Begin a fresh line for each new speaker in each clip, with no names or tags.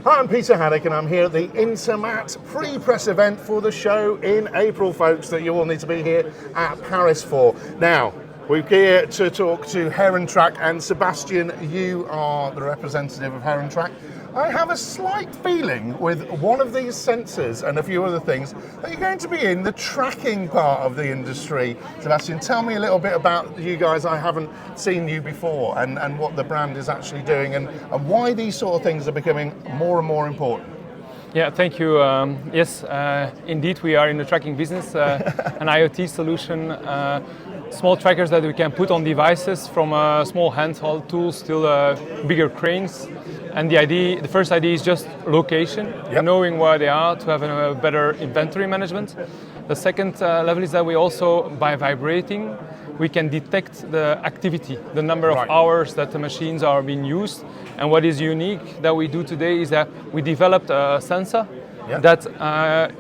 Hi, I'm Peter Haddock and I'm here at the Intermat pre-press event for the show in April, folks, that you all need to be here at Paris for. Now, we're here to talk to HeronTrack, and Sebastien, you are the representative of HeronTrack. I have a slight feeling with one of these sensors and a few other things that you're going to be in the tracking part of the industry. Sebastien, tell me a little bit about you guys. I haven't seen you before, and what the brand is actually doing, and why these sort of things are becoming more and more important.
Yeah, thank you. Yes, indeed, we are in the tracking business, an IoT solution, small trackers that we can put on devices, from small handheld tools till bigger cranes. And the first idea is just location, knowing where they are to have a better inventory management. The second level is that we also, by vibrating, we can detect the activity, the number of hours that the machines are being used. And what is unique that we do today is that we developed a sensor that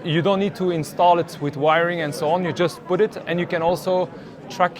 you don't need to install it with wiring and so on. You just put it, and you can also track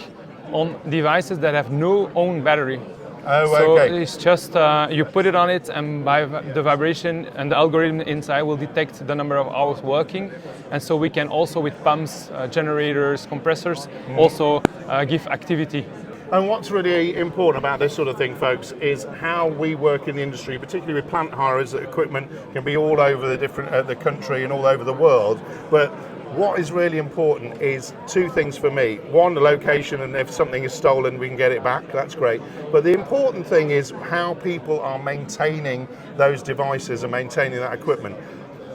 on devices that have no own battery. So it's just, you put it on it, and by the vibration and the algorithm inside will detect the number of hours working. And so we can also, with pumps, generators, compressors, also give activity.
And what's really important about this sort of thing, folks, is how we work in the industry, particularly with plant hires. That equipment can be all over the country and all over the world. But what is really important is two things for me. One, the location, and if something is stolen, we can get it back. That's great. But the important thing is how people are maintaining those devices and maintaining that equipment.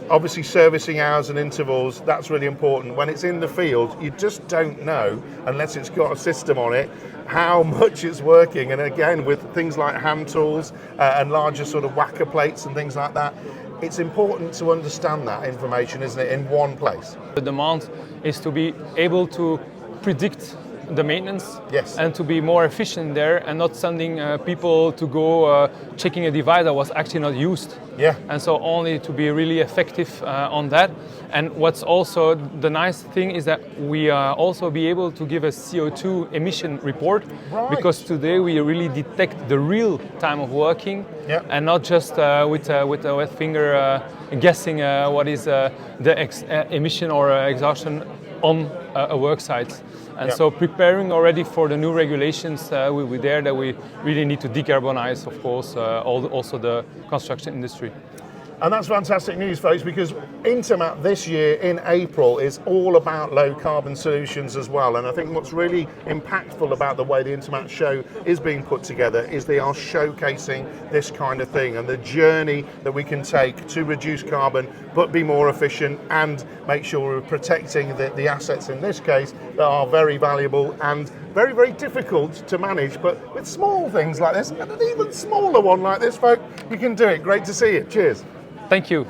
Obviously, servicing hours and intervals, that's really important. When it's in the field, you just don't know, unless it's got a system on it, how much it's working. And again, with things like hand tools and larger sort of whacker plates and things like that, it's important to understand that information, isn't it, in one place?
The demand is to be able to predict the maintenance, and to be more efficient there, and not sending people to go checking a device that was actually not used. And so only to be really effective on that. And what's also the nice thing is that we also be able to give a CO2 emission report, because today we really detect the real time of working, and not just with a wet finger guessing what is the emission or exhaustion on a work site. And so preparing already for the new regulations we're there, that we really need to decarbonize, of course, also the construction industry.
And that's fantastic news, folks, because Intermat this year in April is all about low carbon solutions as well. And I think what's really impactful about the way the Intermat show is being put together is they are showcasing this kind of thing and the journey that we can take to reduce carbon, but be more efficient and make sure we're protecting the assets in this case that are very valuable and very, very difficult to manage. But with small things like this, and an even smaller one like this, folks, you can do it. Great to see you. Cheers.
Thank you.